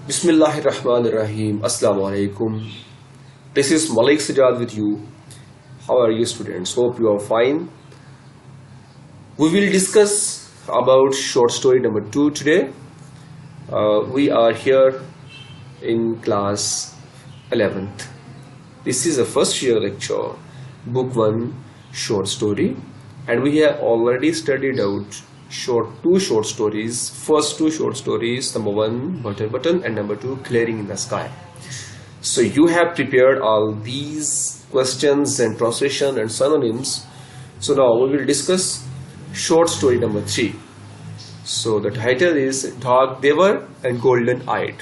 Bismillahirrahmanirrahim. Assalamu alaikum. This is Malik Sajad with you. How are you, students? Hope you are fine. We will discuss about short story number 2 today. We are here in class 11th. This is a first year lecture, book 1 short story, and we have already studied out two short stories. First two short stories, number 1 button and number 2 clearing in the sky. So you have prepared all these questions and translation and synonyms. So now we will discuss short story number 3. So the title is Dark Devar and Golden Eyed.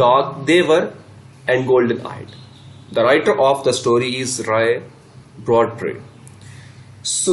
Dark Devar and Golden Eyed. The writer of the story is Ray Bradbury. So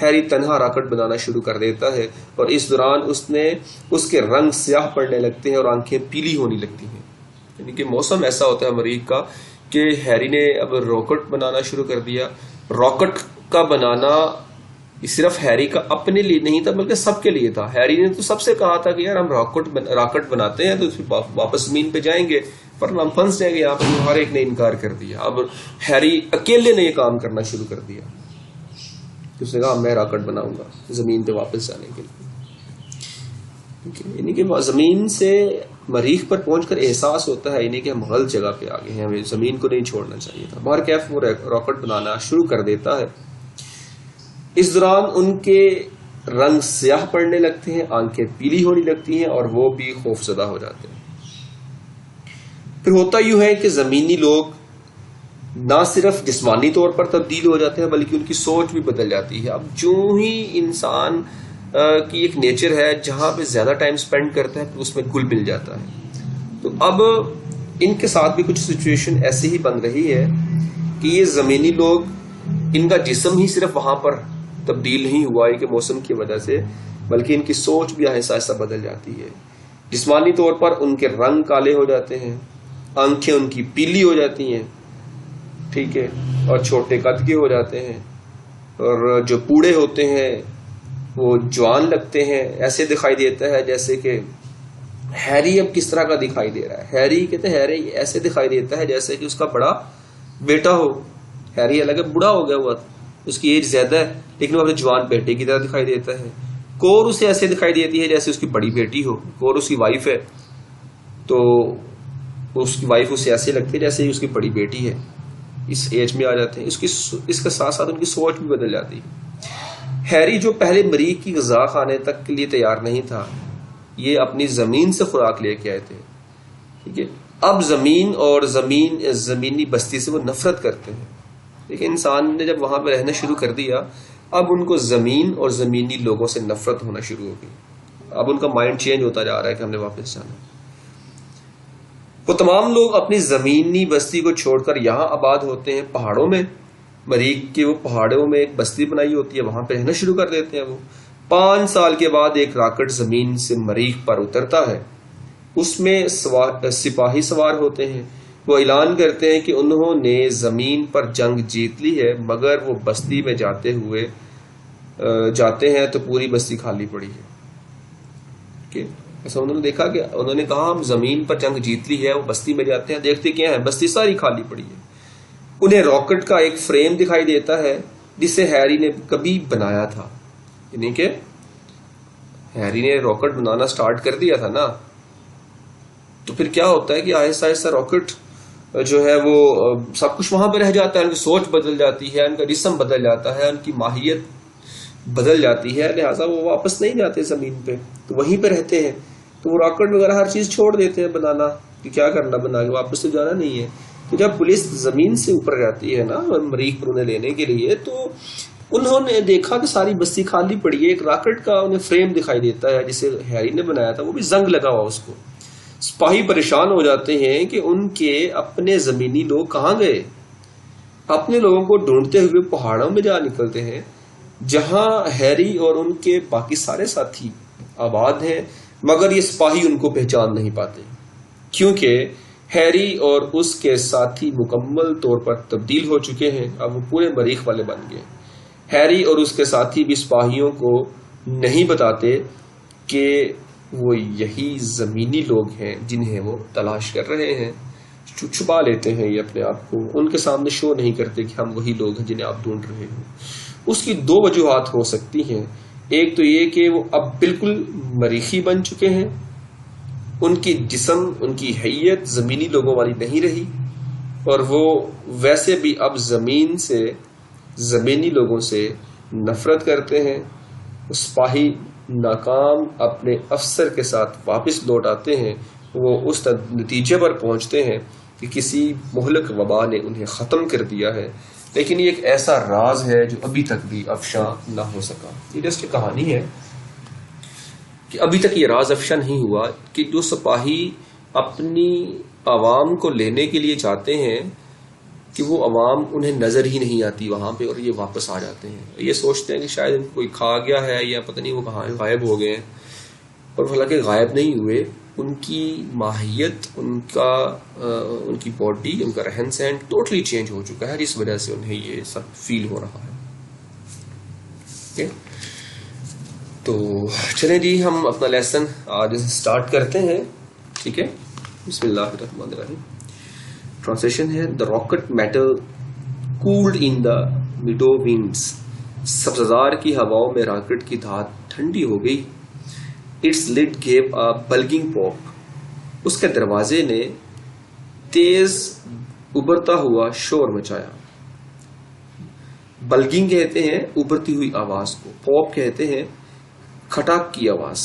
Harry تنہا rocket بنانا شروع کر دیتا ہے اور اس دوران اس کے رنگ سیاہ پڑنے لگتے ہیں اور آنکھیں پیلی ہونے لگتی ہیں. یعنی کہ موسم ایسا ہوتا ہے مریخ کا کہ ہیری نے اب راکٹ بنانا شروع کر دیا. راکٹ کا بنانا صرف ہیری کا اپنے لیے نہیں تھا بلکہ سب کے لیے تھا. ہیری نے تو سب سے کہا تھا کہ یار ہم راکٹ بناتے ہیں تو واپس زمین پہ جائیں گے، پر ہم پھنس جائیں گے یہاں پر. ہر ایک نے انکار کر دیا. اب ہیری اکیلے نے یہ کام کرنا شروع کر دیا. اس نے کہا میں راکٹ بناؤں گا زمین پہ واپس جانے کے لیے. یعنی کہ زمین سے مریخ پر پہنچ کر احساس ہوتا ہے یعنی کہ ہم غلط جگہ پہ آ گئے ہیں، ہمیں زمین کو نہیں چھوڑنا چاہیے تھا. بہرکیف وہ راکٹ بنانا شروع کر دیتا ہے. اس دوران ان کے رنگ سیاہ پڑنے لگتے ہیں، آنکھیں پیلی ہونے لگتی ہیں اور وہ بھی خوفزدہ ہو جاتے ہیں. پھر ہوتا یوں ہے کہ زمینی لوگ نہ صرف جسمانی طور پر تبدیل ہو جاتے ہیں بلکہ ان کی سوچ بھی بدل جاتی ہے. اب جو ہی انسان کی ایک نیچر ہے جہاں پہ زیادہ ٹائم سپینڈ کرتا ہے پھر اس میں گل مل جاتا ہے. تو اب ان کے ساتھ بھی کچھ سچویشن ایسی ہی بن رہی ہے کہ یہ زمینی لوگ، ان کا جسم ہی صرف وہاں پر تبدیل نہیں ہوا ہے کہ موسم کی وجہ سے، بلکہ ان کی سوچ بھی آہستہ آہستہ بدل جاتی ہے. جسمانی طور پر ان کے رنگ کالے ہو جاتے ہیں، آنکھیں ان کی پیلی ہو جاتی ہیں، ٹھیک ہے، اور چھوٹے قد کے ہو جاتے ہیں، اور جو پوڑے ہوتے ہیں وہ جوان لگتے ہیں. ایسے دکھائی دیتا ہے جیسے کہ ہیری اب کس طرح کا دکھائی دے رہا ہے. ہیری کہتے ہیں ہیری ایسے دکھائی دیتا ہے جیسے کہ اس کا بڑا بیٹا ہو. ہیری الگ بوڑھا ہو گیا ہوا، اس کی ایج زیادہ ہے لیکن وہ اپنے جوان بیٹے کی طرح دکھائی دیتا ہے. کور اسے ایسے دکھائی دیتی ہے جیسے اس کی بڑی بیٹی ہو. کور اس کی وائف ہے تو اس کی وائف اسے ایسے لگتی ہے جیسے اس کی بڑی بیٹی ہے. اس ایج میں آ جاتے ہیں. اس کے ساتھ ساتھ ان کی سوچ بھی بدل جاتی ہے. ہیری جو پہلے مریخ کی غذا کھانے تک کے لیے تیار نہیں تھا، یہ اپنی زمین سے خوراک لے کے آئے تھے. ٹھیک ہے، اب زمین اور زمینی بستی سے وہ نفرت کرتے ہیں. لیکن انسان نے جب وہاں پہ رہنا شروع کر دیا اب ان کو زمین اور زمینی لوگوں سے نفرت ہونا شروع ہو گئی. اب ان کا مائنڈ چینج ہوتا جا رہا ہے کہ ہم نے واپس جانا. وہ تمام لوگ اپنی زمینی بستی کو چھوڑ کر یہاں آباد ہوتے ہیں پہاڑوں میں. مریخ کے وہ پہاڑوں میں ایک بستی بنائی ہوتی ہے، وہاں پہ رہنا شروع کر دیتے ہیں. وہ 5 سال کے بعد ایک راکٹ زمین سے مریخ پر اترتا ہے. اس میں سپاہی سوار ہوتے ہیں. وہ اعلان کرتے ہیں کہ انہوں نے زمین پر جنگ جیت لی ہے، مگر وہ بستی میں جاتے ہیں تو پوری بستی خالی پڑی ہے. ایسا انہوں نے دیکھا کہ انہوں نے کہا ہم زمین پر جنگ جیت لی ہے، وہ بستی میں جاتے ہیں دیکھتے کیا ہے بستی ساری خالی پڑی ہے. انہیں راکٹ کا ایک فریم دکھائی دیتا ہے جسے ہیری نے کبھی بنایا تھا. یعنی کہ ہیری نے راکٹ بنانا سٹارٹ کر دیا تھا نا، تو پھر کیا ہوتا ہے کہ آہستہ آہستہ راکٹ جو ہے وہ سب کچھ وہاں پہ رہ جاتا ہے. ان کی سوچ بدل جاتی ہے، ان کا جسم بدل جاتا ہے، ان کی ماہیت بدل جاتی ہے. لہٰذا وہ واپس نہیں جاتے زمین پہ، تو وہیں پہ رہتے ہیں. تو وہ راکٹ وغیرہ ہر چیز چھوڑ دیتے ہیں بنانا کہ کیا کرنا بنا کے، واپس تو جانا نہیں ہے. تو جب پولیس زمین سے اوپر جاتی ہے نا مریخ پر انہیں لینے کے لیے، تو انہوں نے دیکھا کہ ساری بستی خالی پڑی ہے. ایک راکٹ کا انہیں فریم دکھائی دیتا ہے جسے ہیری نے بنایا تھا، وہ بھی زنگ لگا ہوا اس کو. سپاہی پریشان ہو جاتے ہیں کہ ان کے اپنے زمینی لوگ کہاں گئے. اپنے لوگوں کو ڈھونڈتے ہوئے پہاڑوں میں جا نکلتے ہیں جہاں ہیری اور ان کے باقی سارے ساتھی آباد ہیں، مگر یہ سپاہی ان کو پہچان نہیں پاتے کیونکہ ہیری اور اس کے ساتھی مکمل طور پر تبدیل ہو چکے ہیں. اب وہ پورے مریخ والے بن گئے. ہیری اور اس کے ساتھی بھی سپاہیوں کو نہیں بتاتے کہ وہ یہی زمینی لوگ ہیں جنہیں وہ تلاش کر رہے ہیں. چھپا لیتے ہیں یہ اپنے آپ کو، ان کے سامنے شو نہیں کرتے کہ ہم وہی لوگ ہیں جنہیں آپ ڈھونڈ رہے ہیں. اس کی 2 وجوہات ہو سکتی ہیں. ایک تو یہ کہ وہ اب بالکل مریخی بن چکے ہیں، ان کی جسم، ان کی حیت زمینی لوگوں والی نہیں رہی، اور وہ ویسے بھی اب زمینی لوگوں سے نفرت کرتے ہیں. سپاہی ناکام اپنے افسر کے ساتھ واپس لوٹ آتے ہیں. وہ اس نتیجے پر پہنچتے ہیں کہ کسی مہلک وبا نے انہیں ختم کر دیا ہے، لیکن یہ ایک ایسا راز ہے جو ابھی تک بھی افشاں نہ ہو سکا. یہ جسٹ کہانی ہے کہ ابھی تک یہ راز افشاں نہیں ہوا کہ جو سپاہی اپنی عوام کو لینے کے لیے جاتے ہیں کہ وہ عوام انہیں نظر ہی نہیں آتی وہاں پہ، اور یہ واپس آ جاتے ہیں، یہ سوچتے ہیں کہ شاید ان کو کوئی کھا گیا ہے یا پتہ نہیں وہ کہاں غائب ہو گئے ہیں، اور حالانکہ غائب نہیں ہوئے، ان کی ماہیت، ان کی باڈی، ان کا رہن سہن ٹوٹلی چینج ہو چکا ہے، جس وجہ سے انہیں یہ سب فیل ہو رہا ہے. تو چلیں جی، ہم اپنا لیسن آج سٹارٹ کرتے ہیں. ٹھیک ہے، بسم اللہ الرحمن الرحیم. ٹرانسلیشن ہے: The rocket metal cooled in the meadow winds. سبززار کی ہواؤں میں راکٹ کی دھات ٹھنڈی ہو گئی. Its lid gave a bulging pop. اس کے دروازے نے تیز ابھرتا ہوا شور مچایا. بلگنگ کہتے ہیں ابھرتی ہوئی آواز کو، پاپ کہتے ہیں کھٹاک کی آواز،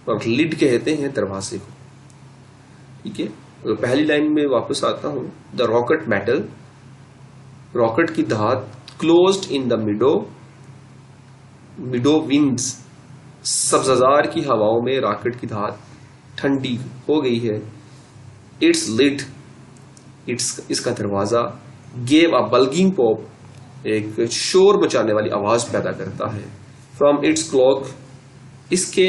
اور لڈ کہتے ہیں دروازے کو. ٹھیک ہے، پہلی لائن میں واپس آتا ہوں. دا راکٹ میٹل، راکٹ کی دھات، کلوزڈ ان دا میڈو ونڈز، سبززار کی ہواؤں میں راکٹ کی دھات ٹھنڈی ہو گئی ہے. اٹس لڈ، اس کا دروازہ، گیو اے بلگنگ پاپ، ایک شور مچانے والی آواز پیدا کرتا ہے. فرام اٹس کلاک، اس کے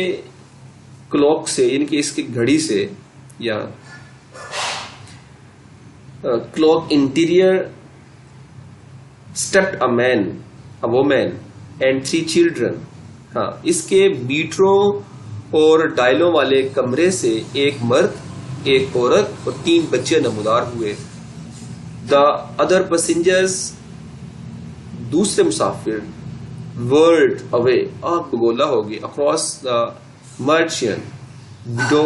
کلاک سے، یعنی کہ اس کی گھڑی سے، یا clock interior, stepped a man, a woman and 3 children. ہاں، اس کے میٹروں اور ڈائلوں والے کمرے سے ایک مرد، ایک عورت اور 3 بچے نمودار ہوئے. دا ادر پیسنجرز، دوسرے مسافر، ورلڈ اوے، آگ بگولا ہو گئے. Across the Martian window,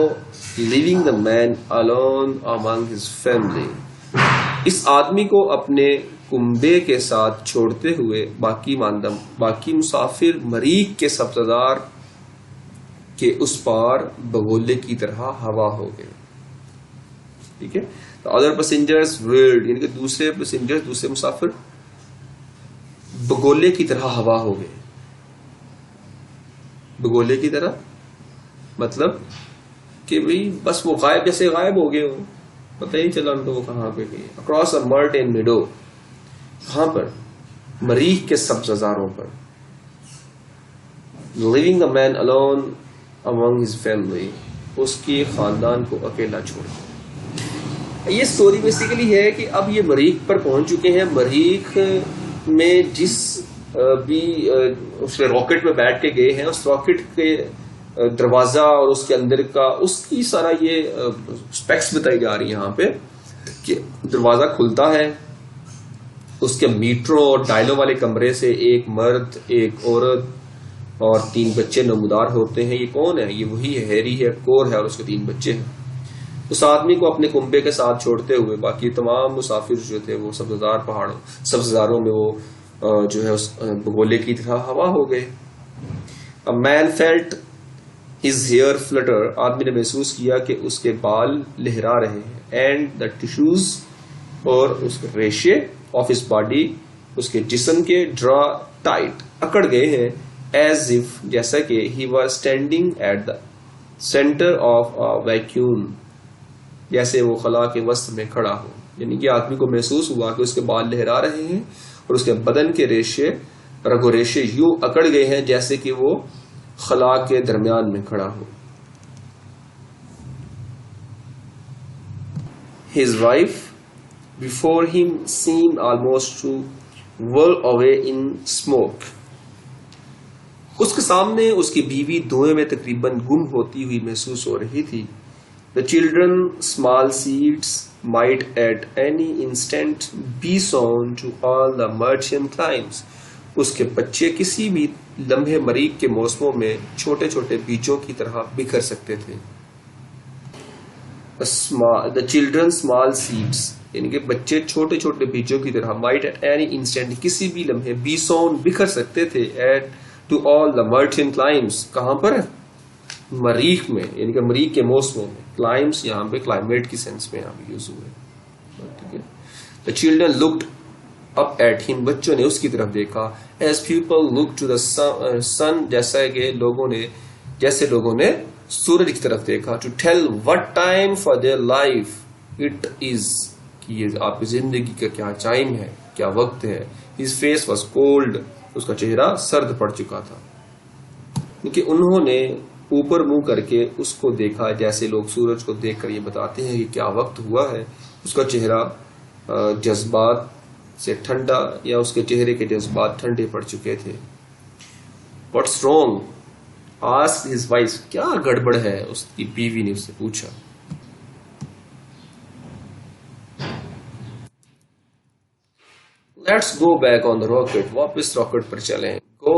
leaving the man alone among his family. اس آدمی کو اپنے کنبے کے ساتھ چھوڑتے ہوئے باقی مسافر مریخ کے سبززار کے اس پار بگولے کی طرح ہوا ہو گئے. ٹھیک ہے، ادر پیسنجرز ورلڈ، یعنی کہ دوسرے مسافر بگولے کی طرح ہوا ہو گئے. بگولے کی طرح مطلب کہ بھئی بس وہ جیسے غائب ہو گئے ہو، پتہ ہی چلا ان کو وہ کہاں پہ گئے. اکراس اے مرٹین میڈو، کہاں پر؟ مریخ کے سبززاروں پر. لیونگ اے مین alone among his family، اس کی خاندان کو اکیلا چھوڑ. یہ سٹوری بیسیکلی ہے کہ اب یہ مریخ پر پہنچ چکے ہیں. مریخ میں جس بھی اس راکٹ میں بیٹھ کے گئے ہیں، اس راکٹ کے دروازہ اور اس کے اندر کا، اس کی سارا یہ اسپیکس بتائی جا رہی ہیں یہاں پہ، کہ دروازہ کھلتا ہے، اس کے میٹروں اور ڈائلوں والے کمرے سے ایک مرد، ایک عورت اور 3 بچے نمودار ہوتے ہیں. یہ کون ہے؟ یہ وہی ہے، ہیری ہے، کور ہے، اور اس کے 3 بچے ہیں. اس آدمی کو اپنے کنبے کے ساتھ چھوڑتے ہوئے باقی تمام مسافر جو تھے وہ سبززاروں میں وہ جو ہے اس بگولے کی طرح ہوا ہو گئے. A man felt his hair flutter، آدمی نے محسوس کیا کہ اس کے بال لہرا رہے ہیں. And the tissues، اور اس کے ریشے of his body، اس کے جسم کے draw tight، اکڑ گئے ہیں. As if، جیسا کہ he was standing at the center of a vacuum، جیسے وہ خلا کے وسط میں کھڑا ہو. یعنی کہ آدمی کو محسوس ہوا کہ اس کے بال لہرا رہے ہیں اور اس کے بدن کے ریشے، رگ و ریشے یوں اکڑ گئے ہیں جیسے کہ وہ خلا کے درمیان میں کھڑا ہو. His wife before him seemed almost to whirl away in smoke. اس کے سامنے اس کی بیوی دھوئیں میں تقریباً گم ہوتی ہوئی محسوس ہو رہی تھی. The children, small seeds, might at any instant be sown to all the Martian climes. اس کے بچے کسی بھی لمحے مریخ کے موسموں میں چھوٹے چھوٹے بیجوں کی طرح بکھر سکتے تھے. The children, small seeds، یعنی کہ بچے چھوٹے چھوٹے بیجوں کی طرح، might at any instant، کسی بھی لمحے، be sown، بکھر سکتے تھے، to all the Martian climes، کہاں پر؟ مریخ میں، یعنی کہ مریخ کے موسموں میں. کلائمس یہاں پہ کلائمیٹ کی سینس میں یہاں پہ یوز ہوئے. ٹھیک ہے. The children looked up at him، بچوں نے اس کی طرف دیکھا. As people look to the sun، جیسے لوگوں نے سورج کی طرف دیکھا. To tell what time for their life it is، کہ یہ آپ کی زندگی کا کیا ٹائم ہے، کیا وقت ہے. His face was cold. اس کا چہرہ سرد پڑ چکا تھا، کیونکہ انہوں نے اوپر منہ کر کے اس کو دیکھا جیسے لوگ سورج کو دیکھ کر یہ بتاتے ہیں کہ کیا وقت ہوا ہے. اس کا چہرہ جذبات سے ٹھنڈا، یا اس کے چہرے کے جذبات ٹھنڈے پڑ چکے تھے. What's wrong? Asked his wife. کیا گڑبڑ ہے؟ اس کی بیوی نے اس سے پوچھا. Let's go back on the rocket. واپس راکٹ پر چلیں. Go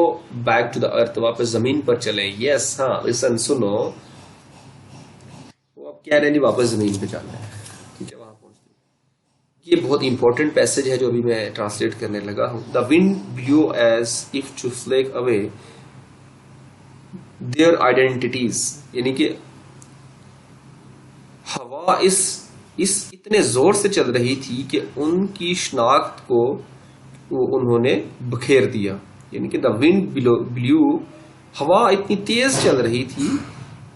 back to the earth. واپس زمین پر چلیں. Yes, ہاں. Listen, سنو. وہ اب کہہ رہے ہیں جی واپس زمین پہ چلنا ہے. ٹھیک ہے، وہاں پہنچتے. یہ بہت امپورٹنٹ پیسج ہے جو ابھی میں ٹرانسلیٹ کرنے لگا ہوں. The wind blew as if to flake away their identities. یعنی کہ ہوا اس اتنے زور سے چل رہی تھی کہ ان کی شناخت کو انہوں نے بکھیر دیا. یعنی کہ دا ونڈ بلیو، ہوا اتنی تیز چل رہی تھی،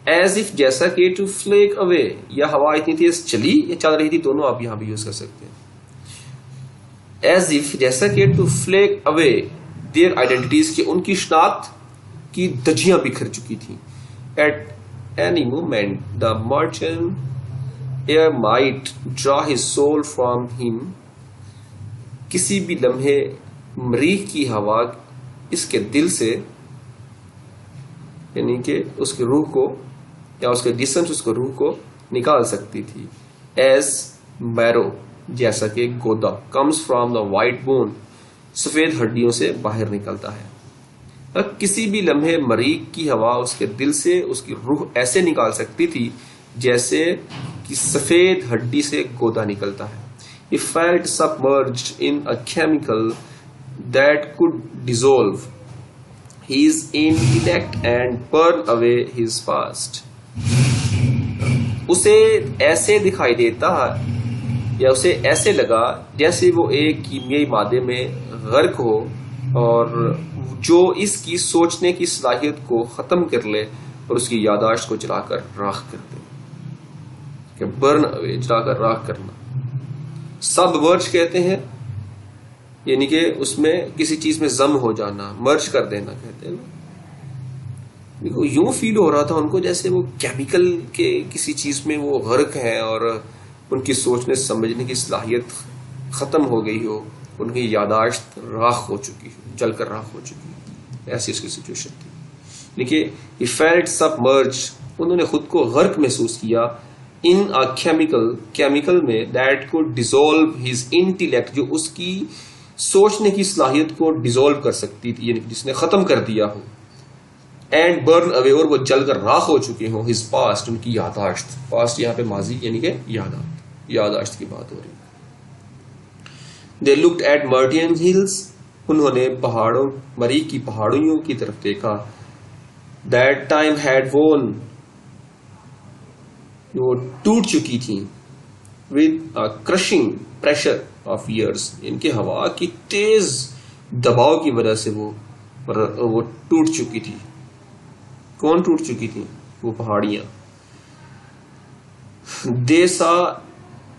ایز اف جیسا کہ ٹو فلیک اوے، یا ہوا اتنی تیز چلی یا چل رہی تھی، دونوں آپ یہاں بھی یوز کر سکتے ہیں. ایز اف جیسا کہ to flake away their identities, کہ ان کی شناخت کی دجیاں بکھر چکی تھیں. At any moment the merchant air might draw his soul from him. کسی بھی لمحے مریخ کی ہوا اس کے دل سے، یعنی کہ اس کی روح کو، یا اس کے جسم سے اس کو روح کو نکال سکتی تھی. ایز میرو، جیسا کہ گودا، comes from the white bone, سفید ہڈیوں سے باہر نکلتا ہے. کسی بھی لمحے مریخ کی ہوا اس کے دل سے اس کی روح ایسے نکال سکتی تھی جیسے کہ سفید ہڈی سے گودا نکلتا ہے. He felt submerged in a chemical that could dissolve his intellect and burn away his past. اسے ایسے دکھائی دیتا یا اسے ایسے لگا جیسے وہ ایک کیمیائی مادے میں غرق ہو اور جو اس کی سوچنے کی صلاحیت کو ختم کر لے اور اس کی یاداشت کو جلا کر راکھ کر دے. کہ برن اوے، جلا کر راکھ کرنا. سب مرج کہتے ہیں، یعنی کہ اس میں کسی چیز میں ضم ہو جانا، مرج کر دینا کہتے ہیں. دیکھو یوں فیل ہو رہا تھا ان کو جیسے وہ کیمیکل کے کسی چیز میں وہ غرق ہیں اور ان کی سوچنے سمجھنے کی صلاحیت ختم ہو گئی ہو، ان کی یاداشت راکھ ہو چکی ہو، جل کر راکھ ہو چکی ہو. ایسی اس کی سچویشن تھی. لیکن he felt submerged، انہوں نے خود کو غرق محسوس کیا. ان کیمیکل میں that could dissolve his intellect، جو اس کی سوچنے کی صلاحیت کو ڈیزولو کر سکتی تھی، یعنی جس نے ختم کر دیا ہو. اینڈ برن اوے، اور وہ جل کر راکھ ہو چکے ہوں. his past، ان کی یاداشت. پاسٹ یہاں پہ ماضی یعنی کہ یاداشت کی بات ہو رہی. they looked at Martian hills، انہوں نے مریخ کی پہاڑیوں کی طرف دیکھا. that time had worn، وہ ٹوٹ چکی تھیں. with a crushing pressure of years، ان کے ہوا کی تیز دباؤ کی وجہ سے وہ ٹوٹ چکی تھی. کون ٹوٹ چکی تھی؟ وہ پہاڑیاں. they saw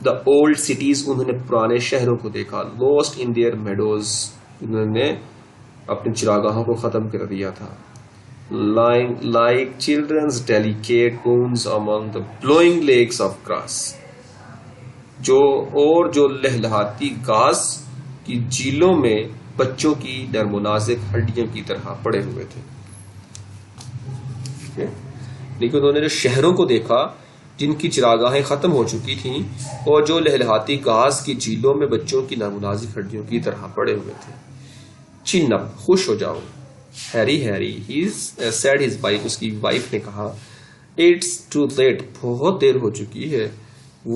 the old cities، انہوں نے پرانے شہروں کو دیکھا. lost in their meadows، انہوں نے اپنے چراگاہوں کو ختم کر دیا تھا. lying like children's delicate bones among the blowing lakes of grass، جو لہلہاتی گھاس کی جھیلوں میں بچوں کی نرم و نازک ہڈیوں کی طرح پڑے ہوئے تھے. لیکن انہوں نے جو شہروں کو دیکھا جن کی چراگاہیں ختم ہو چکی تھیں اور جو لہلہاتی گھاس کی جھیلوں میں بچوں کی نرم و نازک ہڈیوں کی طرح پڑے ہوئے تھے. چن اپ، خوش ہو جاؤ. ہیری said his wife، اس کی وائف نے کہا. It's too late، بہت دیر ہو چکی ہے.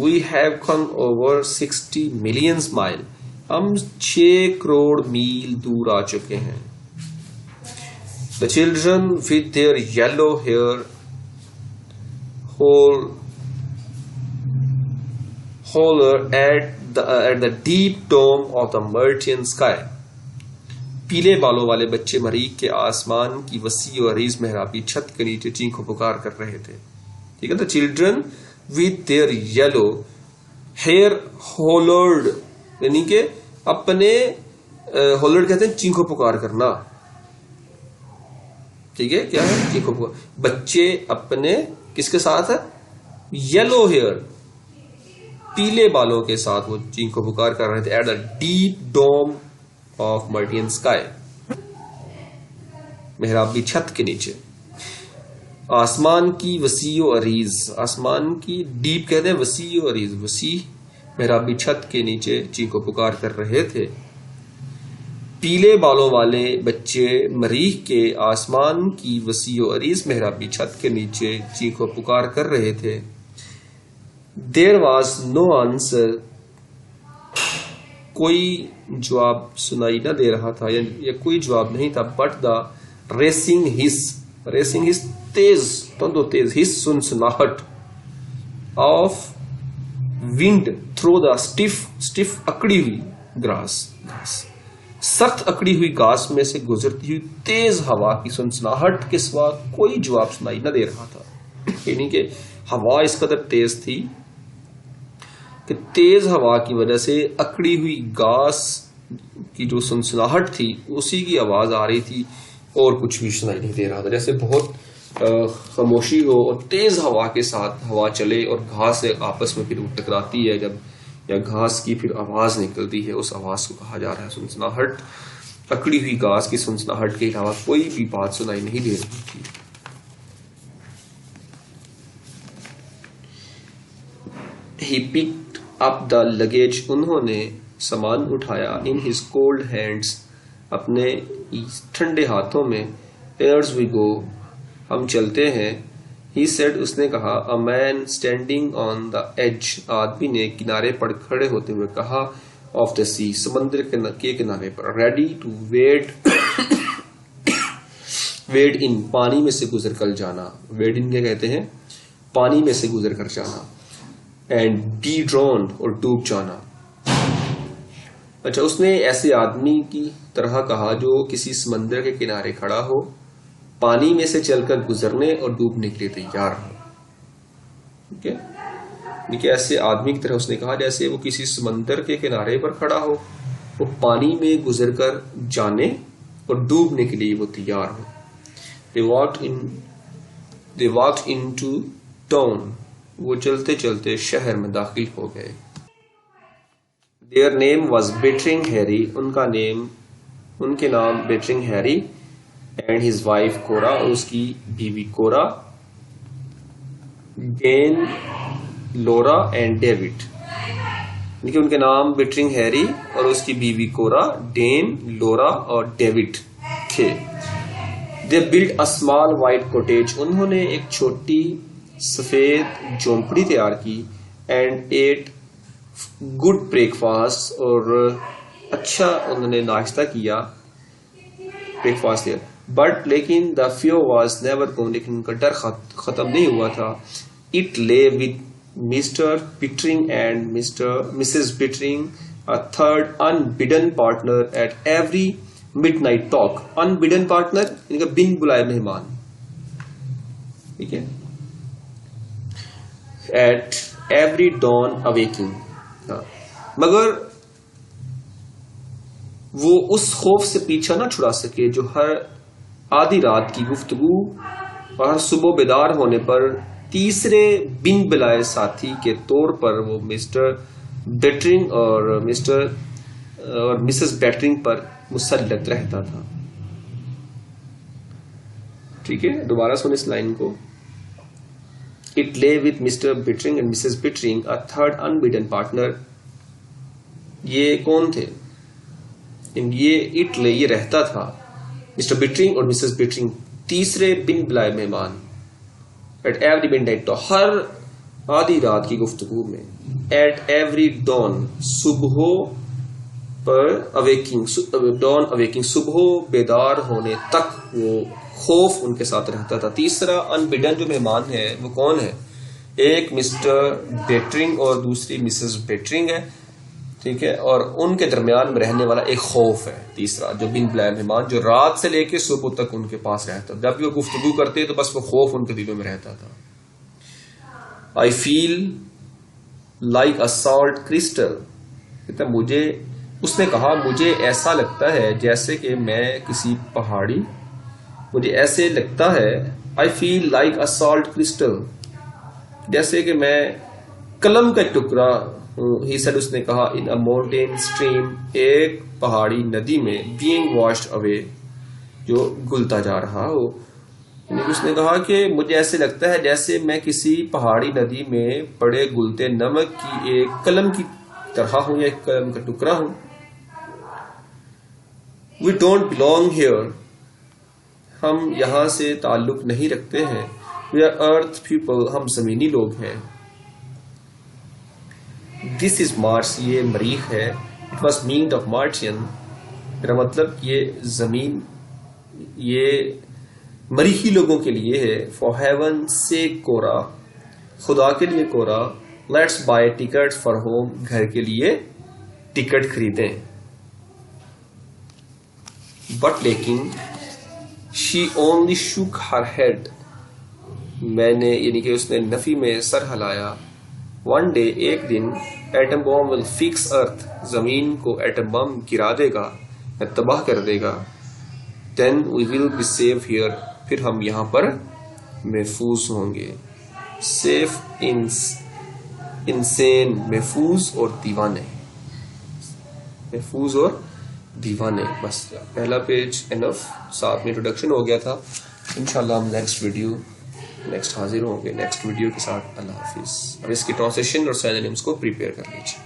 We have come over 60 million miles، ہم 6 کروڑ میل دور آ چکے ہیں. The children with their yellow hair holler at the deep dome of the Martian sky، پیلے بالوں والے بچے مریخ کے آسمان کی وسیع و عریض محرابی چھت کے نیچے چینخ و پکار کر رہے تھے. ٹھیک ہے. The children with their yellow hair hollered یعنی کہ اپنے ہولرڈ کہتے ہیں چینخو پکار کرنا. ٹھیک ہے, کیا ہے چینخو پکار. بچے اپنے کس کے ساتھ ہے, یلو ہیئر پیلے بالوں کے ساتھ وہ چینخو پکار کر رہے تھے at the deep dome of Martian sky, محرابی چھت کے نیچے. آسمان کی وسیع و عریض, آسمان کی ڈیپ کہتے ہیں وسیع و عریض, وسیع محرابی چھت کے نیچے چینخو پکار کر رہے تھے. پیلے بالوں والے بچے مریخ کے آسمان کی وسیع و عریض محرابی چھت کے نیچے چینخو پکار کر رہے تھے. There was no answer, کوئی جواب سنائی نہ دے رہا تھا یا کوئی جواب نہیں تھا. But the racing hiss تیز تند و تیز, hiss سنسناہٹ of wind through the stiff اکڑی ہوئی گراس, سخت اکڑی ہوئی گھاس میں سے گزرتی ہوئی تیز ہوا کی سنسناہٹ کے سوا کوئی جواب سنائی نہ دے رہا تھا. یعنی کہ ہوا اس قدر تیز تھی کہ تیز ہوا کی وجہ سے اکڑی ہوئی گھاس کی جو سنسناہٹ تھی اسی کی آواز آ رہی تھی اور کچھ بھی سنائی نہیں دے رہا تھا. جیسے بہت خاموشی ہو اور تیز ہوا کے ساتھ ہوا چلے اور گھاس آپس میں پھر ٹکراتی ہے جب, یا گھاس کی پھر آواز نکلتی ہے, اس آواز کو کہا جا رہا ہے سنسناہٹ. اکڑی ہوئی گھاس کی سنسناہٹ کے علاوہ کوئی بھی بات سنائی نہیں دے رہی تھی. He picked up the luggage, انہوں نے سامان اٹھایا. In his cold hands, اپنے ٹھنڈے ہاتھوں میں. Here's we go, ہم چلتے ہیں. He said, اس نے کہا. A man standing on the edge, آدمی نے کنارے پر کھڑے ہوتے ہوئے کہا. Of the sea, سمندر کے کنارے پر. Ready to wade in, پانی میں سے گزر کر جانا. wade in کیا کہتے ہیں, پانی میں سے گزر کر جانا. اینڈ be drowned, اور ڈوب جانا. اچھا, اس نے ایسے آدمی کی طرح کہا جو کسی سمندر کے کنارے کھڑا ہو, پانی میں سے چل کر گزرنے اور ڈوبنے کے لیے تیار ہو. ٹھیک ہے, دیکھیے ایسے آدمی کی طرح اس نے کہا جیسے وہ کسی سمندر کے کنارے پر کھڑا ہو, وہ پانی میں گزر کر جانے اور ڈوبنے کے لیے وہ تیار ہو. They walked into town, وہ چلتے چلتے شہر میں داخل ہو گئے. Their name was Bittering Harry, ان کے نام Bittering Harry, and his wife Cora, اور اس کی بیوی Cora, Dan, Laura and David. ان کے نام Bittering Harry اور اس کی بیوی Cora, Dan, Laura اور David تھے. They built a small white cottage, انہوں نے ایک چھوٹی سفید جھونپڑی تیار کی. And ate good breakfast, اور اچھا انہوں نے ناشتہ کیا, بریک فاسٹ دیا. بٹ لیکن the few was never gone, لیکن ان کا ڈر ختم نہیں ہوا تھا. It lay with mister Bittering and missus Bittering, a third unbidden partner at every midnight talk. unbidden partner ان کا بن بلائے مہمان. ٹھیک ہے, at every dawn awaking, مگر وہ اس خوف سے پیچھا نہ چھڑا سکے جو ہر آدھی رات کی گفتگو اور ہر صبح بیدار ہونے پر تیسرے بن بلائے ساتھی کے طور پر وہ مسٹر بیٹرنگ اور مسز بیٹرنگ پر مسلط رہتا تھا. ٹھیک ہے, دوبارہ سن اس لائن کو. It lay with Mr. Bittering and Mrs. Bittering, a third unbidden partner. یہ کون تھے؟ یہ اٹ لے, یہ رہتا تھا مسٹر بٹرنگ اور مسز بٹرنگ, تیسرے بن بلائے مہمان. At every midnight talk, ہر آدھی رات کی گفتگو میں. At every dawn, صبح پر awaking, صبح بیدار ہونے تک وہ خوف ان کے ساتھ رہتا تھا. تیسرا انبڈن جو مہمان ہے وہ کون ہے؟ ایک مسٹر بیٹرنگ اور دوسری مسز بیٹرنگ ہے. ٹھیک ہے, اور ان کے درمیان میں رہنے والا ایک خوف ہے تیسرا جو بن بلائے مہمان, جو رات سے لے کے صبح تک ان کے پاس رہتا. جب بھی وہ گفتگو کرتے تو بس وہ خوف ان کے دلوں میں رہتا تھا. I feel like a salt crystal. کہتا مجھے، اس نے کہا مجھے ایسا لگتا ہے جیسے کہ میں کسی پہاڑی، مجھے ایسے لگتا ہے I feel like a salt crystal، جیسے کہ میں قلم کا ٹکڑا ہوں. He said، اس نے کہا in a mountain stream، ایک پہاڑی ندی میں being washed away، جو گلتا جا رہا ہو. یعنی اس نے کہا کہ مجھے ایسے لگتا ہے جیسے میں کسی پہاڑی ندی میں پڑے گلتے نمک کی ایک قلم کی طرح ہوں، یا ایک قلم کا ٹکڑا ہوں. We don't belong here، ہم یہاں سے تعلق نہیں رکھتے ہیں. We are earth people، ہم زمینی لوگ ہیں. This is Mars، یہ مریخ ہے. It was meant of Martian، میرا مطلب یہ زمین یہ مریخی لوگوں کے لیے ہے. For heaven's sake کورا، خدا کے لیے کورا. Let's buy tickets for home، گھر کے لیے ٹکٹ خریدیں. But لیکن she only shook her head، میں نے یعنی کہ اس نے نفی میں سر ہلایا. One day، ایک دن atom bomb will fix earth، زمین کو ایٹم بم گرا دے گا یا تباہ کر دے گا. Then we will be safe here، پھر ہم یہاں پر محفوظ ہوں گے. Safe insane، محفوظ اور دیوانے، محفوظ اور دیوانے. بس پہلا پیج انف، ساتھ میں انٹروڈکشن ہو گیا تھا. انشاءاللہ ہم نیکسٹ حاضر ہوں گے نیکسٹ ویڈیو کے ساتھ. اللہ حافظ. اب اس کی ٹرانسلیشن اور سینونیمز کو پریپیئر کر لیجیے.